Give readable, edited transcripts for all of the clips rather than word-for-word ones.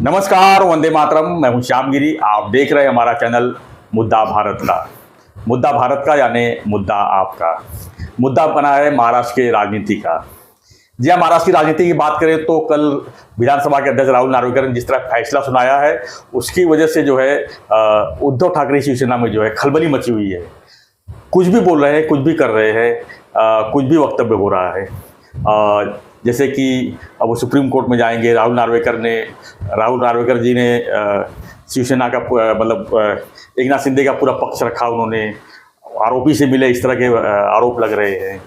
नमस्कार, वंदे मातरम। मैं हूं श्याम गिरी। आप देख रहे हैं हमारा चैनल मुद्दा भारत का। मुद्दा भारत का यानी मुद्दा आपका। मुद्दा बना है महाराष्ट्र के राजनीति का। जी हाँ, महाराष्ट्र की राजनीति की बात करें तो कल विधानसभा के अध्यक्ष राहुल नार्वेकर ने जिस तरह फैसला सुनाया है, उसकी वजह से जो है उद्धव ठाकरे शिवसेना में जो है खलबली मची हुई है। कुछ भी बोल रहे हैं, कुछ भी कर रहे हैं, कुछ भी वक्तव्य हो रहा है। जैसे कि अब वो सुप्रीम कोर्ट में जाएंगे। राहुल नार्वेकर जी ने शिवसेना का मतलब एकनाथ शिंदे का पूरा पक्ष रखा। उन्होंने आरोपी से मिले, इस तरह के आरोप लग रहे हैं।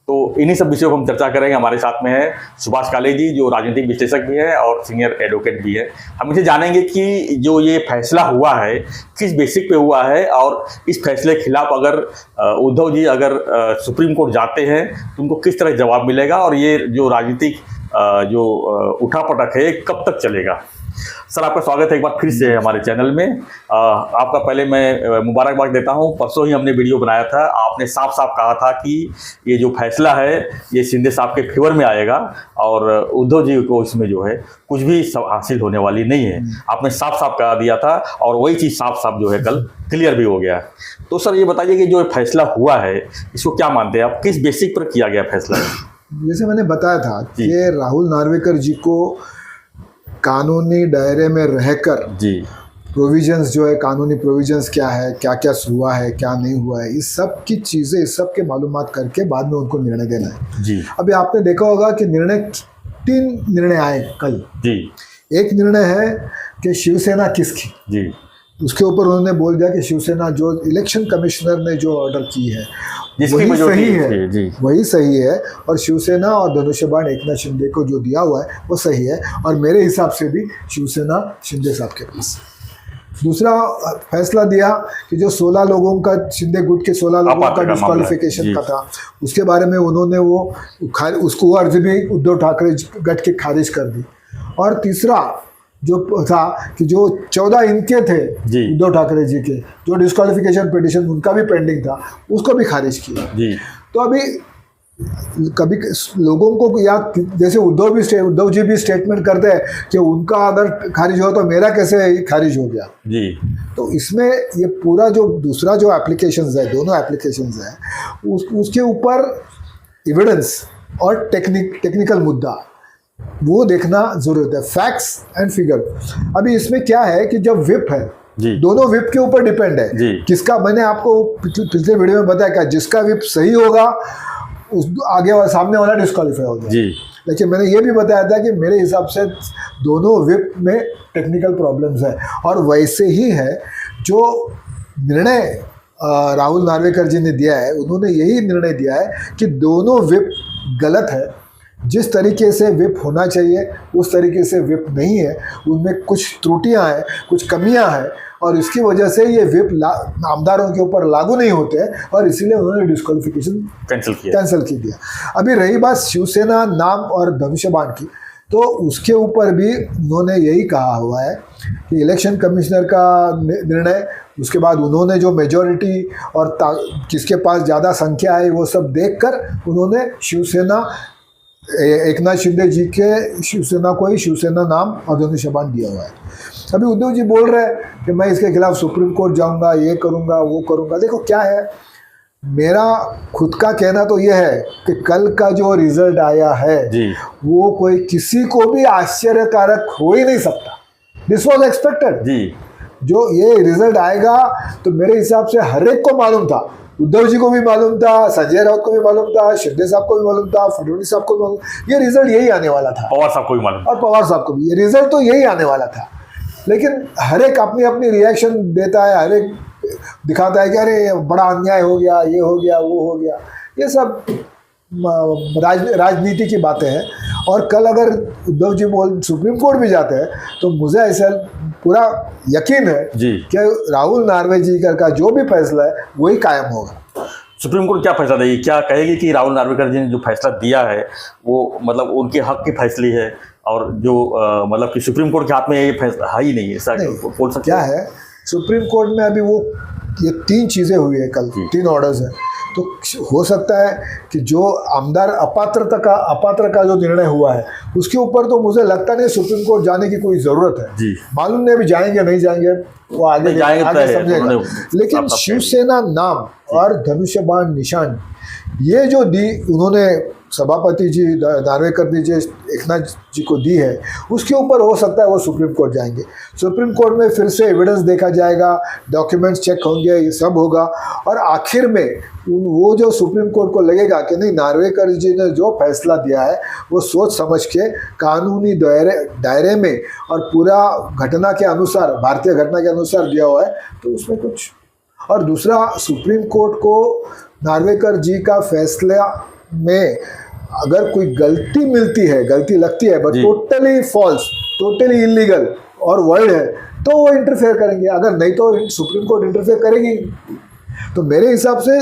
तो इन्हीं सब विषयों को हम चर्चा करेंगे। हमारे साथ में है सुभाष काले जी, जो राजनीतिक विश्लेषक भी है और सीनियर एडवोकेट भी है। हम इसे जानेंगे कि जो ये फैसला हुआ है किस बेसिक पे हुआ है, और इस फैसले के खिलाफ अगर उद्धव जी अगर सुप्रीम कोर्ट जाते हैं तो उनको किस तरह जवाब मिलेगा, और ये जो राजनीतिक जो उठापटक है कब तक चलेगा। सर, आपका स्वागत है एक बार फिर से हमारे चैनल में। आपका पहले मैं मुबारकबाद देता हूं। परसों ही हमने वीडियो बनाया था, आपने साफ साफ कहा था कि ये जो फैसला है ये शिंदे साहब के फेवर में आएगा और उद्धव जी को इसमें जो है कुछ भी हासिल होने वाली नहीं है। आपने साफ साफ कहा दिया था और वही चीज़ साफ साफ जो है कल क्लियर भी हो गया। तो सर ये बताइए कि जो फैसला हुआ है इसको क्या मानते हैं आप, किस बेसिक पर किया गया फैसला? जैसे मैंने बताया था कि राहुल नार्वेकर जी को कानूनी दायरे में रहकर जी प्रोविजंस जो है, कानूनी प्रोविजंस क्या है, क्या क्या हुआ है, क्या नहीं हुआ है, इस सब की चीज़ें, इस सब के मालूमात करके बाद में उनको निर्णय देना है। जी अभी आपने देखा होगा कि तीन निर्णय आए कल। जी एक निर्णय है कि शिवसेना किसकी, जी उसके ऊपर उन्होंने बोल दिया कि शिवसेना जो इलेक्शन कमिश्नर ने जो ऑर्डर की है वही सही है। जी वही सही है, और शिवसेना और धनुष्यबाण एकनाथ शिंदे को जो दिया हुआ है वो सही है, और मेरे हिसाब से भी शिवसेना शिंदे साहब के पास। दूसरा फैसला दिया कि जो 16 लोगों का, शिंदे गुट के 16 लोगों का डिस्क्वालिफिकेशन का था, उसके बारे में उन्होंने उसको अर्जी भी उद्धव ठाकरे गठ के खारिज कर दी। और तीसरा जो था कि जो 14 इनके थे उद्धव ठाकरे जी के, जो डिस्क्वालिफिकेशन पिटीशन उनका भी पेंडिंग था, उसको भी खारिज किया। तो अभी कभी लोगों को याद, जैसे उद्धव जी भी स्टेटमेंट करते हैं कि उनका अगर खारिज हो तो मेरा कैसे खारिज हो गया जी। तो इसमें ये पूरा जो दूसरा जो एप्लीकेशंस है, दोनों एप्लीकेशंस है, उसके ऊपर एविडेंस और टेक्निकल मुद्दा वो देखना जरूरत है, फैक्ट्स एंड फिगर। अभी इसमें क्या है कि जब विप है, दोनों विप के ऊपर डिपेंड है किसका। मैंने आपको पिछले वीडियो में बताया क्या, जिसका विप सही होगा उस आगे वाला, सामने वाला डिस्क्वालीफाई हो गया। लेकिन मैंने ये भी बताया था कि मेरे हिसाब से दोनों विप में टेक्निकल प्रॉब्लम्स है, और वैसे ही है जो निर्णय राहुल नार्वेकर जी ने दिया है, उन्होंने यही निर्णय दिया है कि दोनों विप गलत है। जिस तरीके से विप होना चाहिए उस तरीके से विप नहीं है, उनमें कुछ त्रुटियां हैं, कुछ कमियां हैं, और इसकी वजह से ये विप नामदारों के ऊपर लागू नहीं होते हैं, और इसीलिए उन्होंने डिस्क्वालिफिकेशन कैंसिल की दिया। अभी रही बात शिवसेना नाम और धनुष्यबाण की, तो उसके ऊपर भी उन्होंने यही कहा हुआ है कि इलेक्शन कमिश्नर का निर्णय, उसके बाद उन्होंने जो मेजॉरिटी और किसके पास ज़्यादा संख्या है वो सब देखकर उन्होंने शिवसेना, एकनाथ शिंदे जी के शिवसेना को ही शिवसेना नाम और धनुष्यबाण दिया हुआ है। अभी उद्धव जी बोल रहे हैं कि मैं इसके खिलाफ सुप्रीम कोर्ट जाऊंगा, ये करूंगा, वो करूंगा। देखो क्या है, मेरा खुद का कहना तो ये है कि कल का जो रिजल्ट आया है वो कोई किसी को भी आश्चर्यकारक हो ही नहीं सकता। This was expected. जो ये रिजल्ट आएगा तो मेरे हिसाब से हर एक को मालूम था, उद्धव जी को भी मालूम था, संजय राउत को भी मालूम था, शिंदे साहब को भी मालूम था, फडणवीस साहब को भी मालूम, ये रिजल्ट यही आने वाला था। पवार साहब को भी मालूम, और पवार साहब को भी ये रिजल्ट तो यही आने वाला था। लेकिन हर एक अपनी अपनी रिएक्शन देता है, हर एक दिखाता है कि अरे बड़ा अन्याय हो गया, ये हो गया, वो हो गया। ये सब राजनीति की बातें हैं। और कल अगर उद्धव जी सुप्रीम कोर्ट भी जाते हैं तो मुझे ऐसा पूरा यकीन है कि राहुल नार्वेकर का जो भी फैसला है वही कायम होगा। सुप्रीम कोर्ट क्या फैसला देगी? क्या कहेगी कि राहुल नार्वेकर जी ने जो फैसला दिया है वो मतलब उनके हक की फैसली है, और जो मतलब कि सुप्रीम कोर्ट के हाथ में ये फैसला है ही नहीं है? ऐसा बोल सकते क्या है, सुप्रीम कोर्ट में अभी वो ये 3 चीज़ें हुई है कल, 3 ऑर्डर्स हैं। तो हो सकता है कि जो आमदार अपात्र का जो निर्णय हुआ है उसके ऊपर तो मुझे लगता नहीं सुप्रीम कोर्ट जाने की कोई ज़रूरत है। जी। मालूम नहीं अभी जाएंगे नहीं जाएंगे, वो आगे समझेगा। लेकिन शिवसेना नाम और धनुष्य बाण निशान ये जो दी उन्होंने सभापति जी नार्वेकर जी एकनाथ जी को दी है, उसके ऊपर हो सकता है वो सुप्रीम कोर्ट जाएंगे। सुप्रीम कोर्ट में फिर से एविडेंस देखा जाएगा, डॉक्यूमेंट्स चेक होंगे, ये सब होगा, और आखिर में वो जो सुप्रीम कोर्ट को लगेगा कि नहीं नार्वेकर जी ने जो फैसला दिया है वो सोच समझ के कानूनी दायरे में और पूरा घटना के अनुसार, भारतीय घटना के अनुसार दिया हुआ है, तो उसमें कुछ। और दूसरा, सुप्रीम कोर्ट को नार्वेकर जी का फैसला में अगर कोई गलती मिलती है, गलती लगती है, but totally false, totally illegal और वर्ड है, तो वो इंटरफेयर करेंगे। अगर नहीं तो सुप्रीम कोर्ट इंटरफेयर करेगी। तो मेरे हिसाब से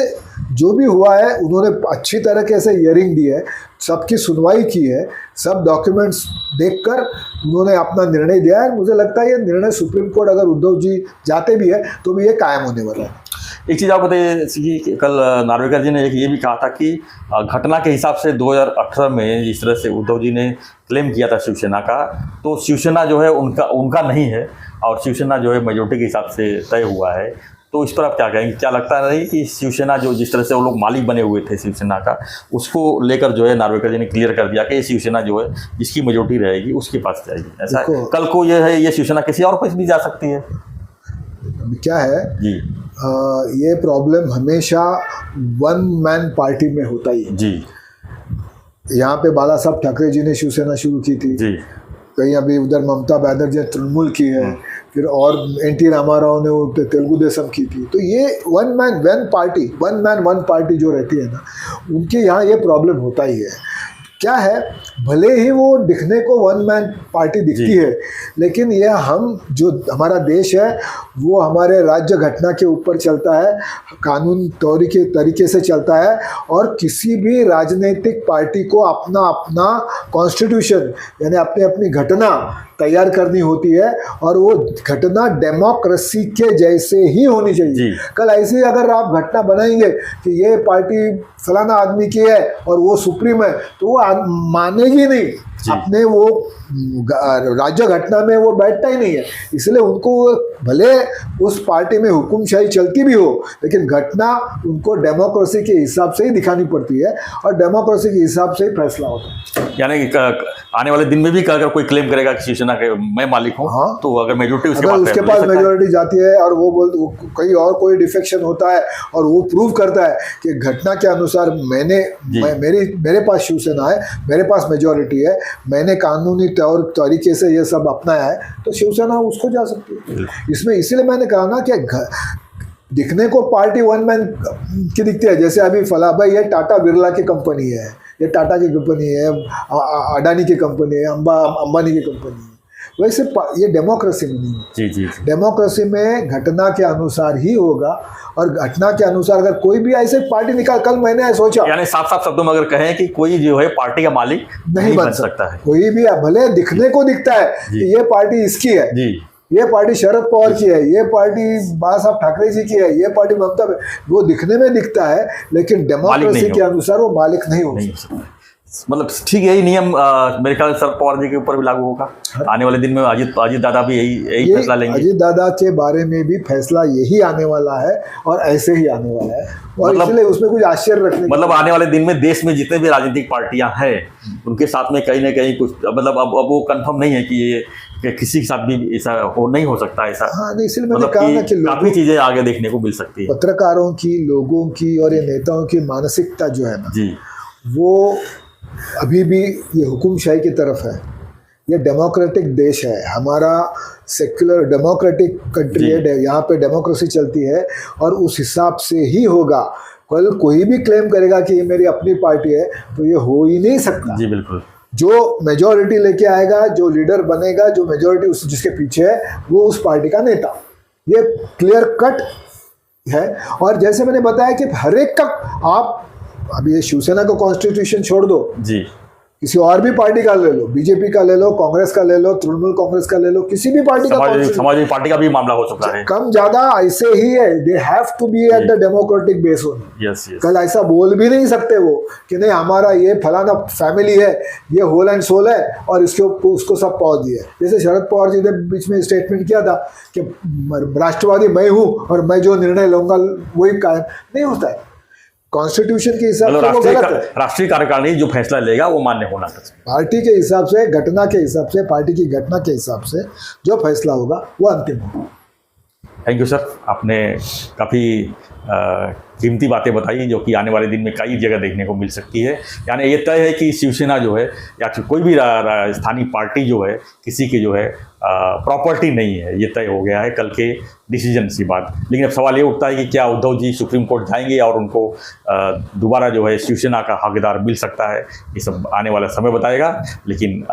जो भी हुआ है उन्होंने अच्छी तरीके से हियरिंग दी है, सबकी सुनवाई की है, सब डॉक्यूमेंट्स देखकर उन्होंने अपना निर्णय दिया है। मुझे लगता है ये निर्णय सुप्रीम कोर्ट अगर उद्धव जी जाते भी है तो भी ये कायम होने वाला है। एक चीज़ आप बताइए कि कल नार्वेकर जी ने एक ये भी कहा था कि घटना के हिसाब से 2018 में जिस तरह से उद्धव जी ने क्लेम किया था शिवसेना का, तो शिवसेना जो है उनका नहीं है और शिवसेना जो है मेजोरिटी के हिसाब से तय हुआ है। तो इस पर आप क्या कहेंगे? क्या लगता नहीं कि शिवसेना जो जिस तरह से वो लोग मालिक बने हुए थे शिवसेना का, उसको लेकर जो है नार्वेकर जी ने क्लियर कर दिया कि ये शिवसेना जो है जिसकी मेजोरिटी रहेगी उसके पास जाएगी, ऐसा कल को ये है, ये शिवसेना किसी और पास भी जा सकती है। क्या है जी, ये प्रॉब्लम हमेशा वन मैन पार्टी में होता ही है जी। यहाँ पे बाला साहब ठाकरे जी ने शिवसेना शुरू की थी जी, कहीं अभी उधर ममता बनर्जी ने तृणमूल की है, फिर और एनटी रामाराव ने वो तेलुगु देशम की थी। तो ये वन मैन वन पार्टी जो रहती है ना, उनके यहाँ ये प्रॉब्लम होता ही है। क्या है, भले ही वो दिखने को वन मैन पार्टी दिखती है, लेकिन यह हम जो हमारा देश है वो हमारे राज्य घटना के ऊपर चलता है, कानून तरीके से चलता है, और किसी भी राजनीतिक पार्टी को अपना अपना कॉन्स्टिट्यूशन यानी अपनी अपनी घटना तैयार करनी होती है, और वो घटना डेमोक्रेसी के जैसे ही होनी चाहिए। कल ऐसे ही अगर आप घटना बनाएंगे कि ये पार्टी फलाना आदमी की है और वो सुप्रीम है, तो वो मानेगी नहीं, अपने वो राज्य घटना में वो बैठता ही नहीं है। इसलिए उनको भले उस पार्टी में हुकुमशाही चलती भी हो, लेकिन घटना उनको डेमोक्रेसी के हिसाब से ही दिखानी पड़ती है और डेमोक्रेसी के हिसाब से ही फैसला होता है। यानी कि आने वाले दिन में भी अगर कोई क्लेम करेगा कि शिवसेना के मैं मालिक हूँ, हाँ, तो अगर मेजोरिटी उसके पास मेजोरिटी जाती है और वो कहीं और कोई डिफेक्शन होता है और वो प्रूव करता है कि घटना के अनुसार मेरे पास शिवसेना है, मेरे पास मेजोरिटी है, मैंने कानूनी तौर तरीके से ये सब अपनाया है, तो शिवसेना उसको जा सकती है। इसमें इसीलिए मैंने कहा ना कि दिखने को पार्टी वन मैन की दिखती है। जैसे अभी भाई ये टाटा बिरला की कंपनी है, ये टाटा की कंपनी है, अडानी की कंपनी है, अंबानी की कंपनी है। वैसे ये डेमोक्रेसी में नहीं है। जी। डेमोक्रेसी में घटना के अनुसार ही होगा, और घटना के अनुसार अगर कोई भी ऐसे पार्टी निकाल, कल मैंने सोचा, यानी साफ शब्दों में अगर कहें कि कोई जो है पार्टी का मालिक नहीं बन सकता है। कोई भी भले दिखने को दिखता है कि ये पार्टी इसकी है जी, ये पार्टी शरद पवार की है, ये पार्टी बाला साहब ठाकरे जी की है, ये पार्टी ममता, वो दिखने में दिखता है, लेकिन डेमोक्रेसी के अनुसार वो मालिक नहीं हो सकता। मतलब ठीक यही नियम मेरे ख्याल से शरद पवार जी के ऊपर भी लागू होगा। आने वाले दिन में अजीत दादा भी यही फैसला लेंगे। अजीत दादा के बारे में भी फैसला यही आने वाला है और ऐसे ही आने वाला है, और इसलिए उसमें कुछ आश्चर्य रखने, मतलब आने वाले दिन में देश में जितने भी राजनीतिक पार्टियां हैं उनके साथ में कहीं ना कहीं कुछ, मतलब अब वो कंफर्म नहीं है कि ये किसी के साथ भी ऐसा नहीं हो सकता ऐसा। हाँ, नहीं, इसलिए मैंने कहा ना कि काफी चीजें आगे देखने को मिल सकती है। पत्रकारों की, लोगों की और ये नेताओं की मानसिकता जो है ना जी, वो अभी भी ये हुकुमशाही की तरफ है। ये डेमोक्रेटिक देश है हमारा, सेक्युलर डेमोक्रेटिक कंट्री है, यहाँ पे डेमोक्रेसी चलती है और उस हिसाब से ही होगा। कल कोई भी क्लेम करेगा कि ये मेरी अपनी पार्टी है तो ये हो ही नहीं सकता। जी बिल्कुल। जो मेजॉरिटी लेके आएगा, जो लीडर बनेगा, जो मेजॉरिटी जिसके पीछे है, वो उस पार्टी का नेता, ये क्लियर कट है। और जैसे मैंने बताया कि हर एक का, आप अभी ये शिवसेना को कॉन्स्टिट्यूशन छोड़ दो जी, किसी और भी पार्टी का ले लो, बीजेपी का ले लो, कांग्रेस का ले लो, तृणमूल कांग्रेस का ले लो, किसी भी पार्टी का समाजवादी पार्टी का भी मामला हो चुका है। कम ज्यादा ऐसे ही है, they have to be at the democratic base only. Yes yes. कल ऐसा बोल भी नहीं सकते वो कि नहीं हमारा ये फलाना फैमिली है, ये होल एंड सोल है और इसके उसको सब पाव दिए। जैसे शरद पवार जी ने बीच में स्टेटमेंट किया था कि राष्ट्रवादी मैं हूं और मैं जो निर्णय लूंगा वही कायम नहीं होता है। कॉन्स्टिट्यूशन के हिसाब से वो गलत है। राष्ट्रीय कार्यकारिणी जो फैसला लेगा वो मान्य होना चाहिए। पार्टी के हिसाब से, घटना के हिसाब से, पार्टी की घटना के हिसाब से जो फैसला होगा वो अंतिम होगा। थैंक यू सर, आपने काफ़ी कीमती बातें बताई जो कि आने वाले दिन में कई जगह देखने को मिल सकती है। यानी ये तय है कि शिवसेना जो है या कोई भी स्थानीय पार्टी जो है किसी की जो है प्रॉपर्टी नहीं है, ये तय हो गया है कल के डिसीजन की बात। लेकिन अब सवाल ये उठता है कि क्या उद्धव जी सुप्रीम कोर्ट जाएंगे और उनको दोबारा जो है शिवसेना का हकदार मिल सकता है, ये सब आने वाला समय बताएगा। लेकिन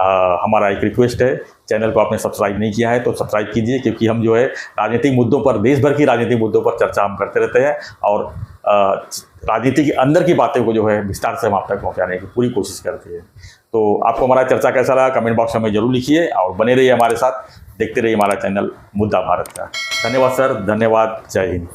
हमारा एक रिक्वेस्ट है, चैनल को आपने सब्सक्राइब नहीं किया है तो सब्सक्राइब कीजिए, क्योंकि हम जो है राजनीतिक मुद्दों पर, देश भर की राजनीतिक मुद्दों पर चर्चा हम करते रहते हैं और राजनीति के अंदर की बातें को जो है विस्तार से हम आप तक पहुंचाने की पूरी कोशिश करते हैं। तो आपको हमारा चर्चा कैसा लगा कमेंट बॉक्स में जरूर लिखिए और बने रहिए हमारे साथ, देखते रहिए हमारा चैनल मुद्दा भारत का। धन्यवाद सर, धन्यवाद, जय हिंद।